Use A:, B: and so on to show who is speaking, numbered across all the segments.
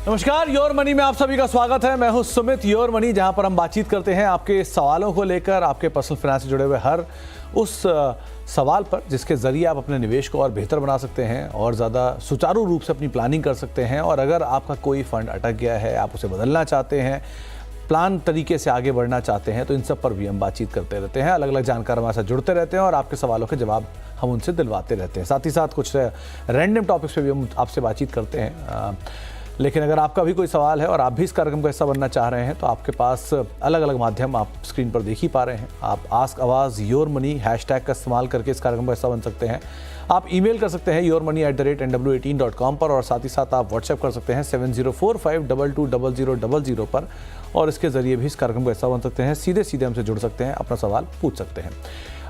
A: नमस्कार, your money में आप सभी का स्वागत है। मैं हूं सुमित। योर मनी, जहां पर हम बातचीत करते हैं आपके सवालों को लेकर, आपके पर्सनल फाइनेंस से जुड़े हुए हर उस सवाल पर जिसके जरिए आप अपने निवेश को और बेहतर बना सकते हैं और ज़्यादा सुचारू रूप से अपनी प्लानिंग कर सकते हैं। और अगर आपका कोई फंड अटक गया है, आप उसे बदलना चाहते हैं, प्लान तरीके से आगे बढ़ना चाहते हैं, तो इन सब पर भी हम बातचीत करते रहते हैं। अलग अलग जानकार हमारे साथ जुड़ते रहते हैं और आपके सवालों के जवाब हम उनसे दिलवाते रहते हैं। साथ ही साथ कुछ रैंडम टॉपिक्स पे भी हम आपसे बातचीत करते हैं। लेकिन अगर आपका भी कोई सवाल है और आप भी इस कार्यक्रम का हिस्सा बनना चाह रहे हैं, तो आपके पास अलग अलग माध्यम आप स्क्रीन पर देख ही पा रहे हैं। आप आस्क आवाज़ योर मनी हैशटैग का इस्तेमाल करके इस कार्यक्रम का हिस्सा बन सकते हैं। आप ईमेल कर सकते हैं yourmoney@nw18.com पर, और साथ ही साथ आप व्हाट्सएप कर सकते हैं 7045220000 पर, और इसके ज़रिए भी इस कार्यक्रम का हिस्सा बन सकते हैं। सीधे सीधे हमसे जुड़ सकते हैं, अपना सवाल पूछ सकते हैं।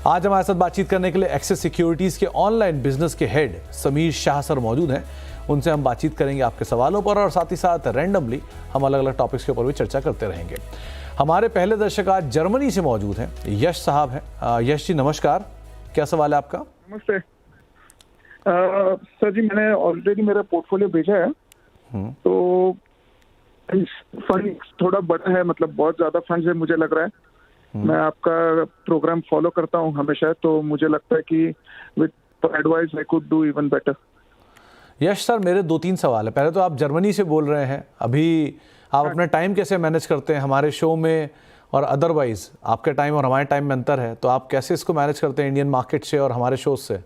A: आज हमारे साथ बातचीत करने के लिए एक्सिस सिक्योरिटीज़ के ऑनलाइन बिजनेस के हेड समीर शाह सर मौजूद हैं। उनसे हम बातचीत करेंगे आपके सवालों पर, और साथ ही साथ रैंडमली हम अलग अलग टॉपिक्स के ऊपर भी चर्चा करते रहेंगे। हमारे पहले दर्शक आज जर्मनी से मौजूद हैं, यश साहब हैं। यश जी नमस्कार, क्या सवाल है आपका?
B: नमस्ते सर जी, मैंने ऑलरेडी मेरा पोर्टफोलियो भेजा है। तो फंड थोड़ा बड़ा है, मतलब बहुत ज्यादा फंड है मुझे लग रहा है। मैं आपका प्रोग्राम फॉलो करता हूँ हमेशा, तो मुझे लगता है कि with advice I could do even better.
A: Yash sir, मेरे 2-3 सवाल है। पहले तो आप जर्मनी से बोल रहे हैं, अभी आप अपना टाइम कैसे मैनेज करते हैं? हमारे शो में और अदरवाइज आपके टाइम और हमारे टाइम में अंतर है, तो आप कैसे इसको मैनेज करते हैं इंडियन मार्केट से और हमारे शोज से?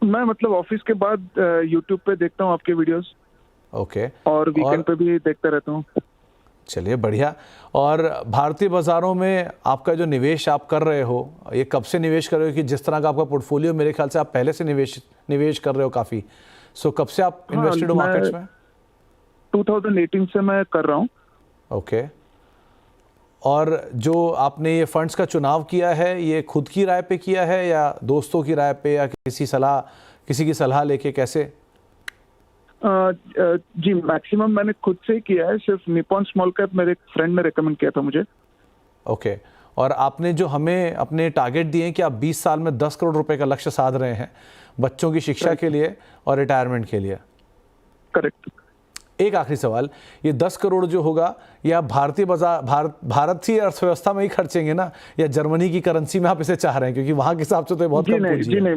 B: मैं मतलब ऑफिस के बाद यूट्यूब पे देखता हूँ आपके वीडियोस।
A: ओके।
B: और वीकेंड पे भी देखता रहता हूँ।
A: चलिए, बढ़िया। और भारतीय बाजारों में आपका जो निवेश आप कर रहे हो, ये कब से निवेश कर रहे हो? कि जिस तरह का आपका पोर्टफोलियो, मेरे ख्याल से आप पहले से निवेश कर रहे हो काफ़ी। सो कब से आप इन्वेस्टेड हो मार्केट्स में?
B: 2018 से मैं कर रहा हूँ।
A: ओके। और जो आपने ये फंड्स का चुनाव किया है, ये खुद की राय पे किया है या दोस्तों की राय पे या किसी की सलाह लेके, कैसे?
B: जी, मैक्सिमम मैंने खुद से ही किया है। सिर्फ निपॉन स्मॉल कैप मेरे एक फ्रेंड ने रेकमेंड किया था मुझे।
A: ओके। और आपने जो हमें अपने टारगेट दिए हैं कि आप 20 साल में 10 करोड़ रुपए का लक्ष्य साध रहे हैं बच्चों की शिक्षा के लिए और रिटायरमेंट के लिए।
B: करेक्ट।
A: एक आखिरी सवाल, ये 10 करोड़ जो होगा, ये आप भारतीय बाजार भारत की अर्थव्यवस्था में ही खर्चेंगे ना, या जर्मनी की करेंसी में आप इसे चाह रहे हैं? क्योंकि वहां के हिसाब से तो बहुत कम पूंजी है।
B: जी नहीं,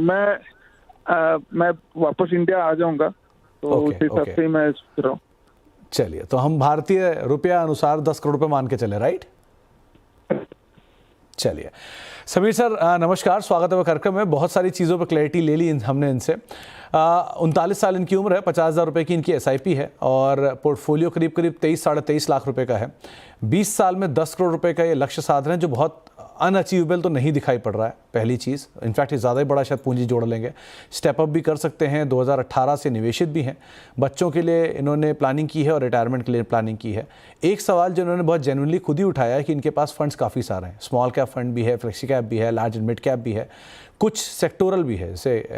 B: मैं वापस इंडिया आ जाऊंगा, तो उस हिसाब से मैं सोच रहा हूँ।
A: चलिए, तो हम भारतीय रुपया अनुसार 10 करोड़ रुपए मान के चले, राइट? चलिए समीर सर, नमस्कार, स्वागत है कार्यक्रम में। बहुत सारी चीज़ों पर क्लैरिटी ले ली हमने इनसे। 39 साल इनकी उम्र है, 50,000 रुपये की इनकी SIP है, और पोर्टफोलियो करीब 23-23.5 लाख रुपए का है। 20 साल में 10 करोड़ रुपए का ये लक्ष्य साध रहे हैं, जो बहुत अनअचीवेबल तो नहीं दिखाई पड़ रहा है, पहली चीज़। इनफैक्ट ये ज़्यादा ही बड़ा शायद पूंजी जोड़ लेंगे। स्टेप अप भी कर सकते हैं, 2018 से निवेशित भी हैं। बच्चों के लिए इन्होंने प्लानिंग की है और रिटायरमेंट के लिए प्लानिंग की है। एक सवाल जो इन्होंने बहुत जेन्युइनली खुद ही उठाया है कि इनके पास फंड्स काफ़ी सारे हैं। स्मॉल कैप फंड भी है, फ्लेक्सी कैप भी है, लार्ज एंड मिड कैप भी है, कुछ सेक्टोरल भी है, जैसे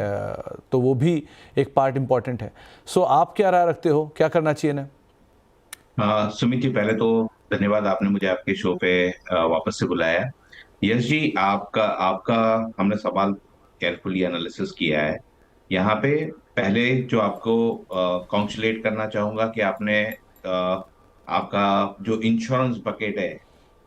A: तो वो भी एक पार्ट इंपॉर्टेंट है। सो आप क्या राय रखते हो, क्या करना चाहिए इन्हें?
C: सुमित जी, पहले तो धन्यवाद, आपने मुझे आपके शो पे वापस से बुलाया। यश जी, आपका हमने सवाल केयरफुली एनालिसिस किया है। यहाँ पे पहले जो आपको कॉन्सुलेट करना चाहूंगा कि आपने आपका जो इंश्योरेंस बकेट है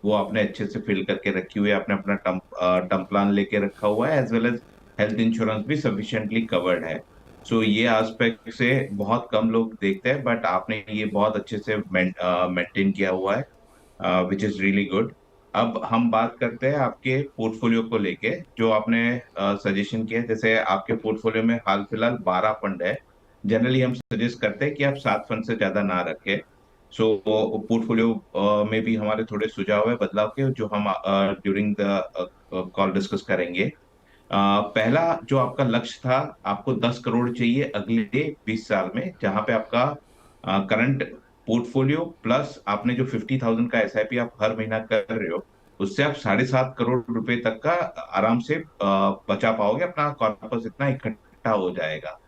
C: वो आपने अच्छे से फिल करके रखी हुई है। आपने अपना टर्म प्लान लेके रखा हुआ है, as well as health insurance भी सफिशिएंटली कवर्ड है। सो ये एस्पेक्ट से बहुत कम लोग देखते हैं, बट आपने ये बहुत अच्छे से मेंटेन किया हुआ है, विच इज रियली गुड। अब हम बात करते हैं आपके पोर्टफोलियो को लेके, जो आपने सजेशन किया। जैसे आपके पोर्टफोलियो में हाल फिलहाल 12 फंड है। जनरली हम सजेस्ट करते हैं कि आप 7 फंड से ज्यादा ना रखें। सो पोर्टफोलियो में भी हमारे थोड़े सुझाव है बदलाव के, जो हम ड्यूरिंग द कॉल डिस्कस करेंगे। पहला जो आपका लक्ष्य था, आपको 10 करोड़ चाहिए अगले 20 साल में, जहां पे आपका करंट पोर्टफोलियो प्लस आपने जो 50,000 का SIP आप हर महीना कर रहे हो, उससे आप 7.5 करोड़ रुपए तक का आराम से बचा पाओगे। अपना कॉर्पस इतना इकट्ठा हो जाएगा।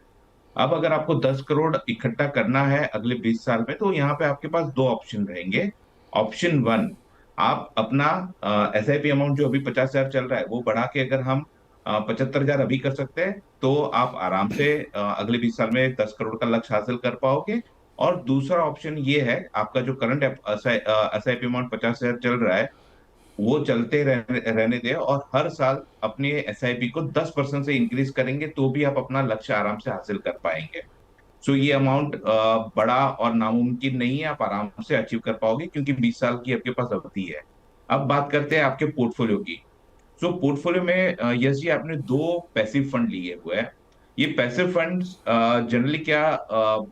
C: अब अगर आपको 10 करोड़ इकट्ठा करना है अगले 20 साल में, तो यहाँ पे आपके पास 2 ऑप्शन रहेंगे। ऑप्शन 1, आप अपना SIP अमाउंट जो अभी 50,000 चल रहा है वो बढ़ा के अगर हम 75,000 अभी कर सकते हैं, तो आप आराम से अगले 20 साल में 10 करोड़ का लक्ष्य हासिल कर पाओगे। और दूसरा ऑप्शन ये है, आपका जो करंट एसआईपी अमाउंट 50,000 चल रहा है, वो चलते रहने दें, और हर साल अपने एसआईपी को 10% से इंक्रीज करेंगे तो भी आप अपना लक्ष्य आराम से हासिल कर पाएंगे। सो ये अमाउंट बड़ा और नामुमकिन नहीं है, आप आराम से अचीव कर पाओगे, क्योंकि 20 साल की आपके पास अवधि है। अब बात करते हैं आपके पोर्टफोलियो की। सो पोर्टफोलियो में यस जी, आपने दो पैसिव फंड लिए हुए हैं। ये पैसिव फंड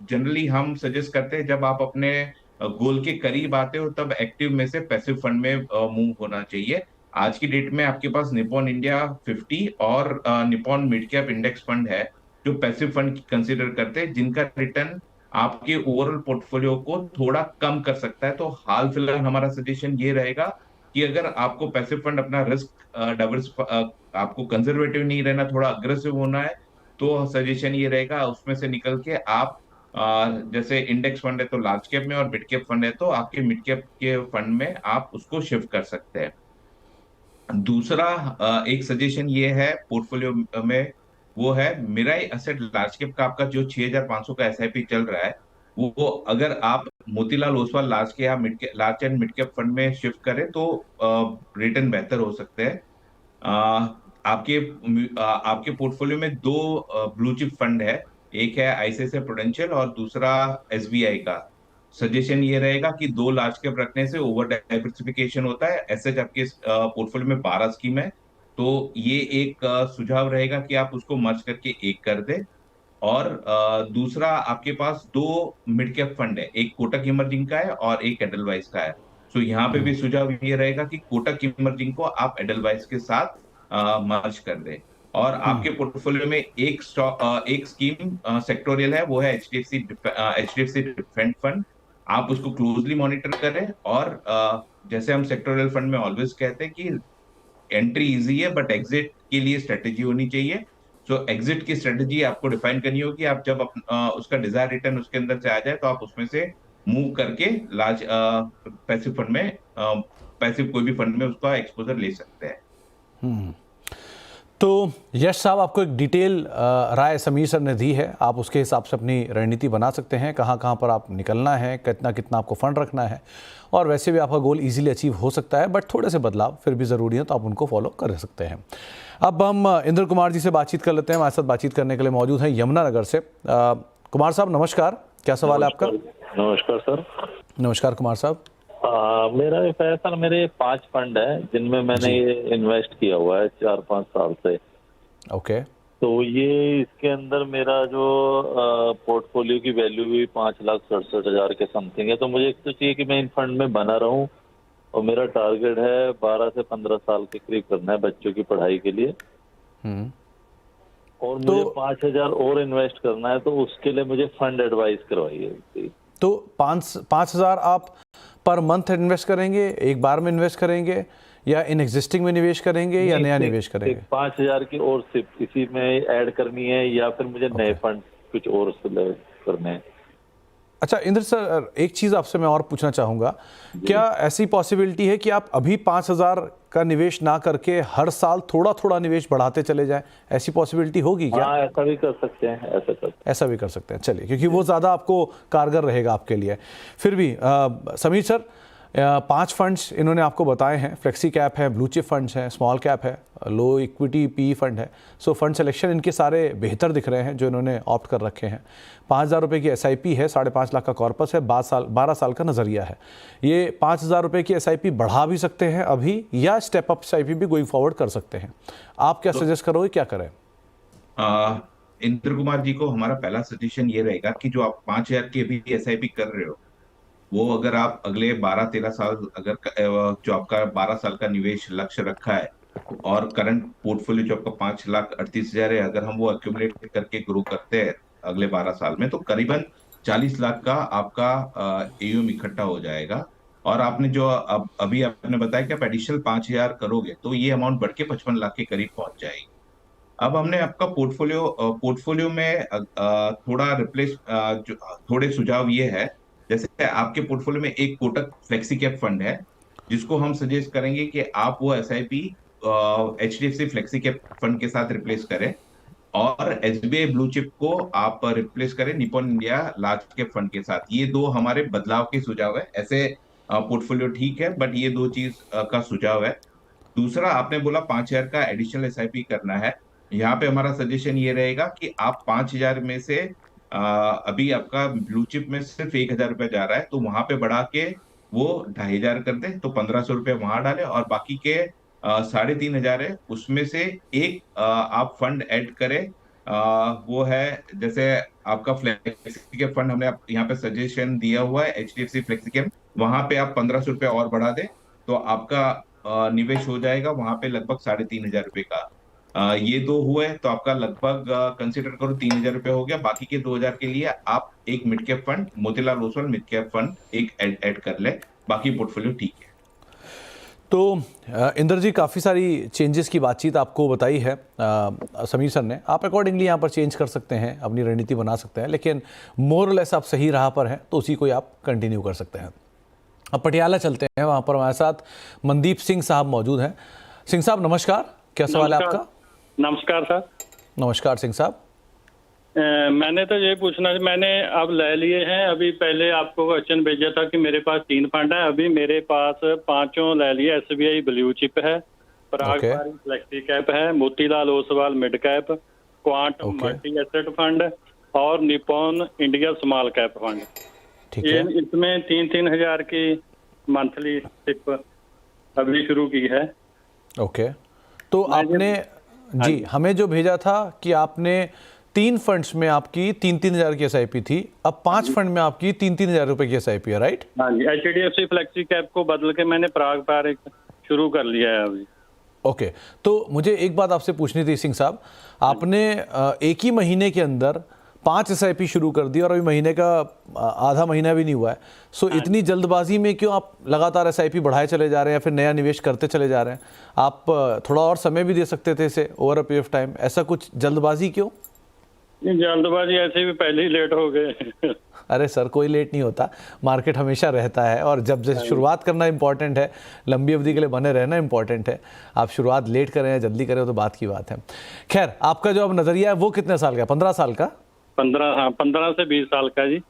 C: जनरली हम सजेस्ट करते हैं, जब आप अपने गोल के करीब आते हो तब एक्टिव में से पैसिव फंड में मूव होना चाहिए। आज की डेट में आपके पास निप्पॉन इंडिया 50 और Nippon mid cap index fund है, जो पैसिव फंड कंसीडर करते हैं, जिनका रिटर्न आपके ओवरऑल पोर्टफोलियो को थोड़ा कम कर सकता है। तो हाल फिलहाल हमारा सजेशन ये रहेगा कि अगर आपको पैसिव फंड अपना रिस्क डाइवर्स आपको कंजर्वेटिव नहीं रहना, थोड़ा अग्रेसिव होना है, तो सजेशन ये रहेगा उसमें से निकल के आप जैसे इंडेक्स फंड है तो लार्ज कैप में, और मिड कैप फंड है तो आपके मिड कैप के फंड में आप उसको शिफ्ट कर सकते हैं। दूसरा एक सजेशन ये है पोर्टफोलियो में, वो है मिराई एसेट लार्ज कैप का आपका जो 6,500 का एसआईपी चल रहा है, वो अगर आप Motilal Oswal large and mid cap fund में शिफ्ट करें तो रिटर्न बेहतर हो सकते हैं। आपके आपके पोर्टफोलियो में दो ब्लू चिप फंड है, एक है आईसीआईसीआई प्रूडेंशियल और दूसरा एसबीआई का। सजेशन ये रहेगा कि दो लार्ज कैप रखने से ओवर डाइवर्सिफिकेशन होता है। ऐसे आपके पोर्टफोलियो में 12 स्कीम है, तो ये एक सुझाव रहेगा कि आप उसको मर्ज करके एक कर दे। और दूसरा, आपके पास दो मिड कैप फंड है, एक कोटक इमर्जिंग का है और एक एडलवाइस का है। तो यहाँ पे भी सुझाव ये रहेगा कि कोटक इमर्जिंग को आप एडलवाइस के साथ मर्ज कर दें। और आपके पोर्टफोलियो में एक स्कीम सेक्टोरियल है, वो है एचडीएफसी डिफेंस फंड। आप उसको क्लोजली मॉनिटर करें, और जैसे हम सेक्टोरियल फंड में ऑलवेज कहते हैं कि एंट्री इजी है बट एग्जिट के लिए स्ट्रेटेजी होनी चाहिए। सो एग्जिट की स्ट्रेटेजी आपको डिफाइन करनी होगी। आप जब उसका डिजायर रिटर्न उसके अंदर से आ जाए तो आप उसमें से मूव करके लार्ज पैसिव फंड में पैसिव कोई भी फंड में उसका एक्सपोजर ले सकते हैं।
A: तो यश साहब, आपको एक डिटेल राय समीर सर ने दी है, आप उसके हिसाब से अपनी रणनीति बना सकते हैं, कहाँ कहाँ पर आप निकलना है, कितना कितना आपको फंड रखना है, और वैसे भी आपका गोल इजीली अचीव हो सकता है, बट थोड़े से बदलाव फिर भी ज़रूरी है, तो आप उनको फॉलो कर सकते हैं। अब हम इंद्र कुमार जी से बातचीत कर लेते हैं। हमारे साथ बातचीत करने के लिए मौजूद हैं यमुनानगर से। कुमार साहब नमस्कार, क्या सवाल है आपका?
D: नमस्कार सर।
A: नमस्कार कुमार साहब।
D: मेरा एक है सर, मेरे 5 फंड है जिनमें मैंने ये इन्वेस्ट किया हुआ है 4-5 साल से।
A: ओके।
D: तो ये इसके अंदर मेरा जो पोर्टफोलियो की वैल्यू भी 5,67,000 के समथिंग है। तो मुझे एक तो चाहिए कि मैं इन फंड में बना रहूं, और मेरा टारगेट है 12 से 15 साल के करीब करना है बच्चों की पढ़ाई के लिए। और मुझे 5,000 और इन्वेस्ट करना है, तो उसके लिए मुझे फंड एडवाइस करवाइए।
A: तो 5,000 आप पर मंथ इन्वेस्ट करेंगे, एक बार में इन्वेस्ट करेंगे, या इन एग्जिस्टिंग में निवेश करेंगे, या नया निवेश करेंगे?
D: 5,000 की और सिर्फ इसी में ऐड करनी है, या फिर मुझे नए फंड कुछ और करने हैं?
A: अच्छा इंद्र सर, एक चीज़ आपसे मैं और पूछना चाहूँगा, क्या ऐसी पॉसिबिलिटी है कि आप अभी 5,000 का निवेश ना करके हर साल थोड़ा थोड़ा निवेश बढ़ाते चले जाएं? ऐसी पॉसिबिलिटी होगी क्या?
D: हाँ, ऐसा भी कर सकते हैं,
A: ऐसा भी कर सकते हैं। चलिए, क्योंकि वो ज़्यादा आपको कारगर रहेगा आपके लिए। फिर भी समीर सर, 5 फंड्स इन्होंने आपको बताए हैं, फ्लेक्सी कैप है, ब्लू चिप फंड्स हैं, स्मॉल कैप है, लो इक्विटी पी फंड है। सो फंड सिलेक्शन इनके सारे बेहतर दिख रहे हैं जो इन्होंने ऑप्ट कर रखे हैं। 5,000 रुपये की एसआईपी है, 5.5 लाख का कॉर्पस है, 12 साल का नज़रिया है। ये 5,000 रुपये की एसआईपी बढ़ा भी सकते हैं अभी, या स्टेप अप एसआईपी भी गोइंग फॉरवर्ड कर सकते हैं। आप क्या सजेस्ट करोगे, क्या करें?
C: इंद्र कुमार जी को हमारा पहला सजेशन ये रहेगा कि जो आप 5,000 की अभी एसआईपी कर रहे हो, वो अगर आप अगले 12-13 साल, अगर जो आपका 12 साल का निवेश लक्ष्य रखा है, और करंट पोर्टफोलियो जो आपका 5,38,000 है, अगर हम वो एक्यूमुलेट करके ग्रो करते हैं अगले 12 साल में, तो करीबन 40 लाख का आपका एयूएम इकट्ठा हो जाएगा। और आपने जो अभी आपने बताया कि आप एडिशनल 5,000 करोगे तो ये अमाउंट बढ़ के 55 लाख के करीब पहुंच जाएगी। अब हमने आपका पोर्टफोलियो में थोड़े सुझाव ये है, जैसे आपके पोर्टफोलियो में एक कोटक फ्लेक्सी कैप फंड है, जिसको हम सजेस्ट करेंगे कि आप वो SIP HDFC flexi cap fund के साथ रिप्लेस करें। और एसबीआई ब्लू चिप को आप रिप्लेस करें Nippon India large cap fund के साथ। ये दो हमारे बदलाव के सुझाव है। ऐसे पोर्टफोलियो ठीक है, बट ये दो चीज का सुझाव है। दूसरा, आपने बोला 5,000 का एडिशनल एसआईपी करना है। यहाँ पे हमारा सजेशन ये रहेगा कि आप 5,000 में से अभी आपका ब्लू चिप में सिर्फ 1,000 रुपये जा रहा है, तो वहां पे बढ़ा के वो 2,500 कर दे, तो 1,500 रुपये वहां डाले, और बाकी के 3,500 है, उसमें से एक आप फंड ऐड करें। वो है जैसे आपका फ्लेक्सी के फंड, हमने यहाँ पे सजेशन दिया हुआ है एचडीएफसी फ्लेक्सी के, वहां पे आप 1,500 रुपये और बढ़ा दे, तो आपका निवेश हो जाएगा वहां पे लगभग 3,500 रुपये का। ये दो हुए तो आपका लगभग कंसिडर करो 3,000 रुपये हो गया। बाकी के 2,000 के लिए आप एक mid cap fund, Motilal Oswal mid cap fund एक ऐड कर ले, बाकी पोर्टफोलियो ठीक है।
A: तो इंद्र जी, काफ़ी सारी चेंजेस की बातचीत आपको बताई है समीर सर ने। आप अकॉर्डिंगली यहाँ पर चेंज कर सकते हैं, अपनी रणनीति बना सकते हैं, लेकिन मोर और लेस आप सही राह पर हैं तो उसी को ही आप कंटिन्यू कर सकते हैं। अब पटियाला चलते हैं, वहाँ पर हमारे साथ मनदीप सिंह साहब मौजूद हैं। सिंह साहब नमस्कार, क्या सवाल है आपका?
E: नमस्कार सर।
A: नमस्कार सिंह साहब।
E: मैंने तो ये पूछना, मैंने अब ले लिए हैं। अभी पहले आपको क्वेश्चन भेजा था कि मेरे पास 3 फंड है, अभी मेरे पास 5 ले लिए। एसबीआई ब्लू चिप है, पराग पारिक फ्लेक्सी कैप है, Motilal Oswal mid cap, Quant multi asset fund और Nippon India small cap fund.
A: ठीक है।
E: इसमें 3-3 हजार की मंथली सिप अभी शुरू की है।
A: ओके, तो आपने जी हमें जो भेजा था कि आपने 3 फंड्स में आपकी 3-3 हजार की एसआईपी थी, अब 5 फंड में आपकी 3-3 हजार रुपए की एसआईपी है, राइट?
E: हाँ जी, एचडीएफसी फ्लेक्सी कैप को बदल के मैंने पराग पारिक शुरू कर लिया है अभी।
A: ओके, तो मुझे एक बात आपसे पूछनी थी सिंह साहब, आपने एक ही महीने के अंदर 5 एसआईपी शुरू कर दी और अभी महीने का आधा महीना भी नहीं हुआ है। सो इतनी जल्दबाजी में क्यों आप लगातार एसआईपी बढ़ाए चले जा रहे हैं या फिर नया निवेश करते चले जा रहे हैं? आप थोड़ा और समय भी दे सकते थे इसे over a period of time, ऐसा कुछ जल्दबाजी क्यों?
E: जल्दबाजी ऐसे भी पहले ही लेट हो गए।
A: अरे सर, कोई लेट नहीं होता, मार्केट हमेशा रहता है, और जब जैसे शुरुआत करना इंपॉर्टेंट है, लंबी अवधि के लिए बने रहना इंपॉर्टेंट है। आप शुरुआत लेट करें या जल्दी करें तो बात की बात है। खैर, आपका जो अब नज़रिया है वो कितने साल का? 15 साल का?
E: 15 से 20 साल का जी।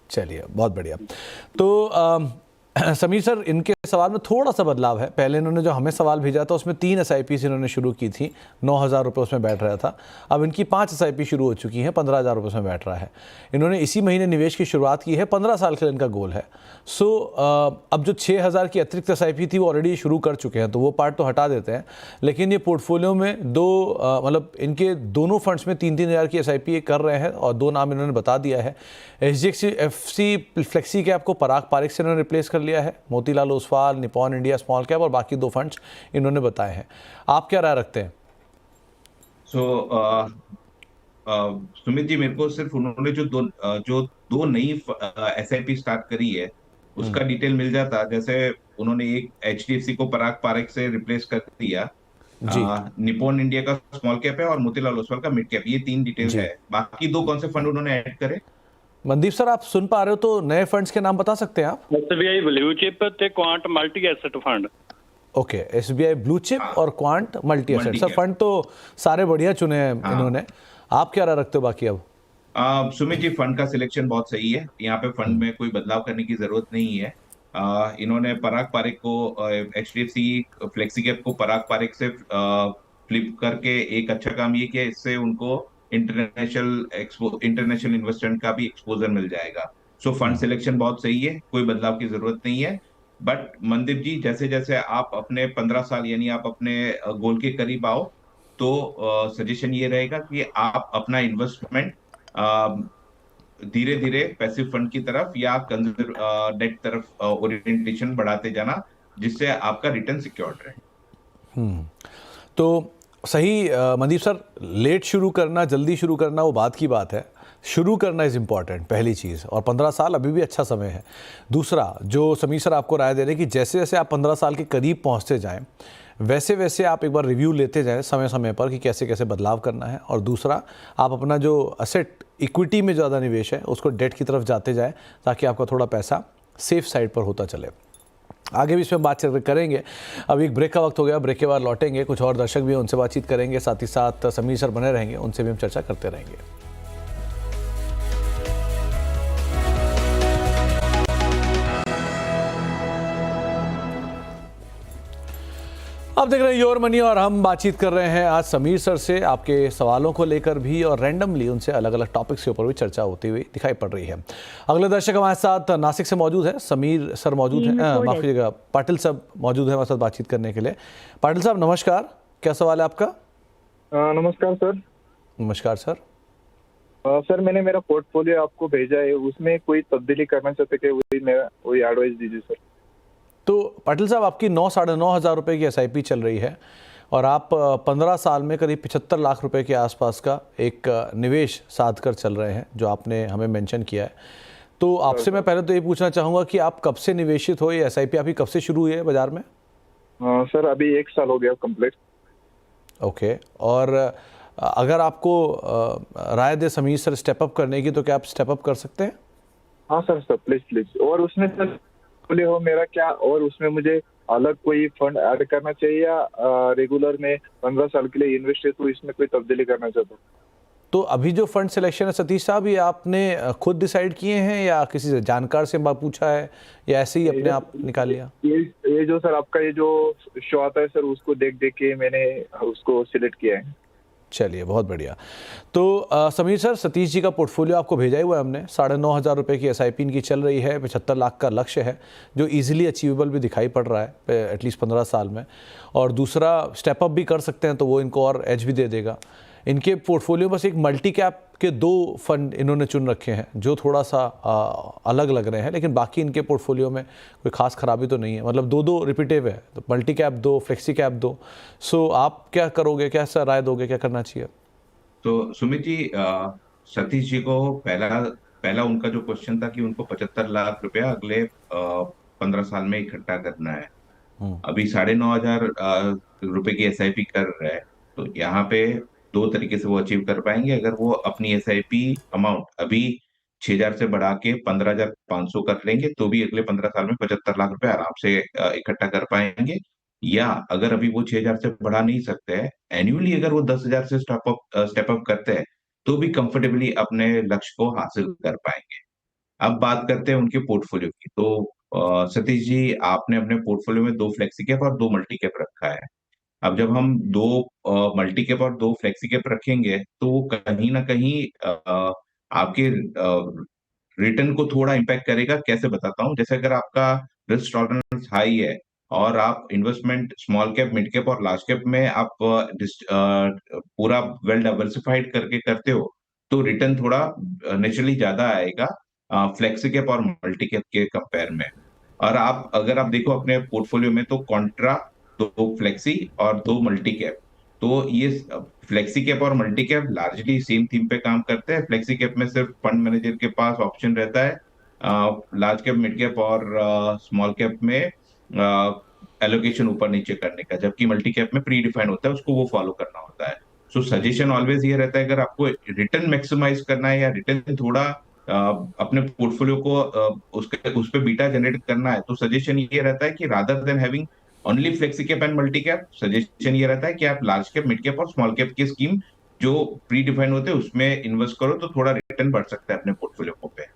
A: चलिए, बहुत बढ़िया। तो समीर सर, इनके सवाल में थोड़ा सा बदलाव है। पहले इन्होंने जो हमें सवाल भेजा था उसमें 3 एसआईपी इन्होंने शुरू की थी, 9,000 रुपये उसमें बैठ रहा था। अब इनकी 5 एसआईपी शुरू हो चुकी हैं, 15,000 रुपये उसमें बैठ रहा है। इन्होंने इसी महीने निवेश की शुरुआत की है, 15 साल के लिए इनका गोल है। सो अब जो 6,000 की अतिरिक्त एसआईपी थी वो ऑलरेडी शुरू कर चुके हैं, तो वो पार्ट तो हटा देते हैं। लेकिन ये पोर्टफोलियो में मतलब इनके दोनों फंड्स में 3-3 हज़ार की एसआईपी कर रहे हैं, और 2 नाम इन्होंने बता दिया है। एचडीएफसी फ्लेक्सी कैप को पराग पारिक से इन्होंने रिप्लेस कर लिया है, Motilal Oswal, Nippon India small cap, और बाकी 2 फंड्स इन्होंने बताए हैं। आप क्या राय रखते हैं?
C: सुमित जी, मेरे को सिर्फ उन्होंने जो दो नई एसआईपी स्टार्ट करी है उसका डिटेल मिल जाता। जैसे उन्होंने एक एचडीएफसी को पराग पारिक से रिप्लेस कर दिया, निपॉन इंडिया का स्मॉल कैप है और मोतीलाल ओसवाल का मिड कैप, ये 3 डिटेल है। बाकी 2 कौन से फंड उन्होंने ऐड करे?
A: मनदीप सर, आप सुन पा रहे हो तो नए फंड्स के नाम बता सकते हैं आप?
E: एसबीआई ब्लू चिप ते Quant multi asset fund.
A: Okay, SBI blue chip और Quant multi asset. Sir, fund तो सारे बढ़िया चुने हैं इन्होंने। आप क्या राय रखते हो बाकी? अब
C: सुमित जी, फंड का सिलेक्शन बहुत सही है, यहाँ पे फंड में कोई बदलाव करने की जरूरत नहीं है। इन्होंने पराग पारिक को, एचडीएफसी फ्लेक्सी कैप को पराग पारिक से फ्लिप करके एक अच्छा काम ये किया, इससे उनको इंटरनेशनल इन्वेस्टमेंट का भी एक्सपोजर मिल जाएगा। सो फंड सिलेक्शन बहुत सही है, कोई बदलाव की जरूरत नहीं है। बट मनदीप जी, जैसे जैसे आप अपने 15 साल यानी आप अपने गोल के करीब आओ, तो सजेशन ये रहेगा कि आप अपना इन्वेस्टमेंट धीरे धीरे पैसिव फंड की तरफ या डेट तरफ ओरिएंटेशन बढ़ाते जाना, जिससे आपका रिटर्न सिक्योर्ड रहे।
A: तो सही मनदीप सर, लेट शुरू करना जल्दी शुरू करना वो बात की बात है, शुरू करना इज़ इम्पॉर्टेंट, पहली चीज़। और 15 साल अभी भी अच्छा समय है। दूसरा, जो समीर सर आपको राय दे रहे हैं कि जैसे जैसे आप 15 साल के करीब पहुंचते जाएं, वैसे वैसे आप एक बार रिव्यू लेते जाएं समय समय पर कि कैसे कैसे बदलाव करना है। और दूसरा, आप अपना जो असेट इक्विटी में ज़्यादा निवेश है उसको डेट की तरफ जाते जाएं, ताकि आपका थोड़ा पैसा सेफ साइड पर होता चले। आगे भी इसमें बात करेंगे। अभी एक ब्रेक का वक्त हो गया, ब्रेक के बाद लौटेंगे, कुछ और दर्शक भी हैं, उनसे बातचीत करेंगे, साथ ही साथ समीर सर बने रहेंगे, उनसे भी हम चर्चा करते रहेंगे। आप देख रहे हैं योर मनी और हम बातचीत कर रहे हैं आज समीर सर से, आपके सवालों को लेकर भी और रैंडमली उनसे अलग अलग टॉपिक्स के ऊपर भी चर्चा होती हुई दिखाई पड़ रही है। अगले दर्शक हमारे साथ नासिक से मौजूद है, समीर सर मौजूद हैं, माफ कीजिएगा, पाटिल साहब मौजूद है हमारे साथ बातचीत करने के लिए। पाटिल साहब नमस्कार, क्या सवाल है आपका?
F: नमस्कार सर।
A: नमस्कार सर।
F: सर मैंने मेरा पोर्टफोलियो आपको भेजा है, उसमें कोई तब्दीली करना चाहते कि वही एडवाइस दीजिए सर।
A: तो पाटिल साहब आपकी 9-9.5 रुपए की SIP चल रही है और आप 15 साल में करीब 75 लाख रुपए के आसपास का एक निवेश साध कर चल रहे हैं, जो आपने हमें मेंशन किया है। तो आपसे मैं पहले तो ये पूछना चाहूँगा कि आप कब से निवेशित हो, ये SIP आपकी कब से शुरू हुई है बाजार में?
F: सर अभी 1 साल हो गया कंप्लीट।
A: ओके, और अगर आपको राय दे समीर सर स्टेप अप करने की, तो क्या आप स्टेप अप कर सकते हैं?
F: हाँ सर प्लीज प्लीज। और उसमें सर हो मेरा क्या, और उसमें मुझे अलग कोई फंड ऐड करना चाहिए या रेगुलर में 15 साल के लिए इन्वेस्ट है, तो इसमें कोई तब्दीली करना चाहता हूँ?
A: तो अभी जो फंड सिलेक्शन है सतीश साहब, ये आपने खुद डिसाइड किए हैं या किसी से जानकार से पूछा है या ऐसे ही अपने आप निकाल लिया?
F: ये जो सर आपका ये जो शो आता है सर, उसको देख देख के मैंने उसको सिलेक्ट किया है।
A: चलिए बहुत बढ़िया। तो समीर सर, सतीश जी का पोर्टफोलियो आपको भेजा ही हुआ है हमने। 9.5 रुपए की SIP इनकी चल रही है, 75 लाख का लक्ष्य है, जो इजीली अचीवेबल भी दिखाई पड़ रहा है एटलीस्ट 15 साल में। और दूसरा स्टेप अप भी कर सकते हैं, तो वो इनको और एज भी दे देगा। इनके पोर्टफोलियो बस एक मल्टी कैप के 2 फंड इन्होंने चुन रखे हैं, जो थोड़ा सा अलग लग रहे हैं, लेकिन बाकी इनके पोर्टफोलियो में कोई खास खराबी तो नहीं है। मतलब 2 रिपीटिव है, तो मल्टी कैप 2, फ्लेक्सी कैप 2। सो आप क्या करोगे, क्या राय दोगे, क्या करना चाहिए?
C: तो सुमित जी, सतीश जी को पहला उनका जो क्वेश्चन था कि उनको 75 लाख रुपया अगले 15 साल में इकट्ठा करना है। अभी 9.5 हजार रुपए की SIP कर रहे हैं, तो यहाँ पे 2 तरीके से वो अचीव कर पाएंगे। अगर वो अपनी SIP अमाउंट अभी 6,000 से बढ़ा के 15,500 कर लेंगे, तो भी अगले 15 साल में 75 लाख रुपए आराम से इकट्ठा कर पाएंगे। या अगर अभी वो 6,000 से बढ़ा नहीं सकते हैं, एनुअली अगर वो 10,000 से स्टेप अप करते हैं, तो भी कंफर्टेबली अपने लक्ष्य को हासिल कर पाएंगे। अब बात करते हैं उनके पोर्टफोलियो की। तो सतीश जी, आपने अपने पोर्टफोलियो में 2 फ्लेक्सी कैप और 2 मल्टी कैप रखा है। अब जब हम 2 मल्टी कैप और 2 फ्लेक्सी कैप रखेंगे, तो वो कहीं ना कहीं आपके रिटर्न को थोड़ा इम्पैक्ट करेगा। कैसे बताता हूँ, जैसे अगर आपका रिस्क टॉलरेंस हाई है और आप investment small cap, mid cap और लार्ज कैप में आप पूरा वेल डाइवर्सिफाइड करके करते हो, तो रिटर्न थोड़ा नेचुरली ज्यादा आएगा फ्लेक्सी कैप और मल्टी कैप के कंपेयर में। और अगर आप देखो अपने पोर्टफोलियो में, तो कॉन्ट्रा 2 फ्लेक्सी और 2 मल्टी कैप। तो ये फ्लेक्सी कैप और multi cap largely same theme पे काम करते हैं। फ्लेक्सी कैप में सिर्फ फंड मैनेजर के पास ऑप्शन रहता है लार्ज कैप, मिड कैप और स्मॉल कैप में एलोकेशन ऊपर नीचे करने का, जबकि मल्टी कैप में प्री डिफाइंड होता है, उसको वो फॉलो करना होता है। सो सजेशन ऑलवेज ये रहता है, अगर आपको रिटर्न मैक्सिमाइज करना है या रिटर्न थोड़ा अपने पोर्टफोलियो को उस पे बीटा जनरेट करना है, तो सजेशन ये रहता है कि rather than having only flexi cap and multi cap, suggestion ये रहता है कि आप लार्ज कैप, मिड कैप और स्मॉल कैप की स्कीम जो प्री डिफाइंड होते हैं उसमें इन्वेस्ट करो, तो थोड़ा रिटर्न बढ़ सकता है अपने पोर्टफोलियो पे।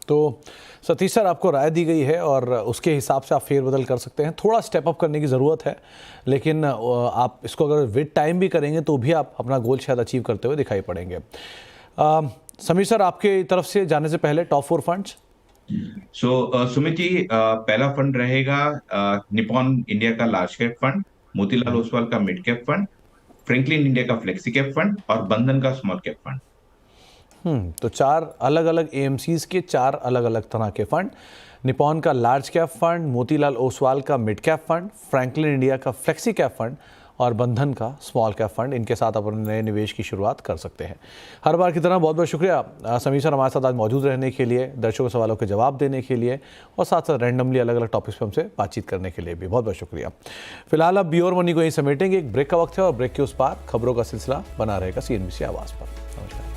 A: तो सतीश सर, आपको राय दी गई है और उसके हिसाब से आप फेरबदल कर सकते हैं। थोड़ा स्टेप अप करने की ज़रूरत है, लेकिन आप इसको अगर विद टाइम भी करेंगे, तो भी आप अपना गोल शायद अचीव करते हुए दिखाई पड़ेंगे। समीर सर, आपके तरफ से जाने से पहले टॉप 4 फंड्स।
C: सुमित जी, पहला फंड रहेगा निपॉन इंडिया का large cap fund, Motilal Oswal का mid cap fund, Franklin India का फ्लेक्सी कैप फंड और बंधन का स्मॉल कैप फंड।
A: तो 4 अलग अलग AMCs के 4 अलग अलग तरह के फंड। निपॉन का large cap fund, Motilal Oswal का mid cap fund, Franklin India का फ्लेक्सी कैप फंड और बंधन का स्मॉल कैप फंड। इनके साथ आप अपने नए निवेश की शुरुआत कर सकते हैं। हर बार की तरह बहुत बहुत शुक्रिया समीर सर हमारे साथ आज मौजूद रहने के लिए, दर्शकों के सवालों के जवाब देने के लिए और साथ साथ रैंडमली अलग अलग टॉपिक्स पर हमसे बातचीत करने के लिए भी बहुत बहुत शुक्रिया। फिलहाल अब योर मनी को यहीं समेटेंगे। एक ब्रेक का वक्त है और ब्रेक के उस पार खबरों का सिलसिला बना रहेगा CNBC आवाज़ पर। नमस्कार।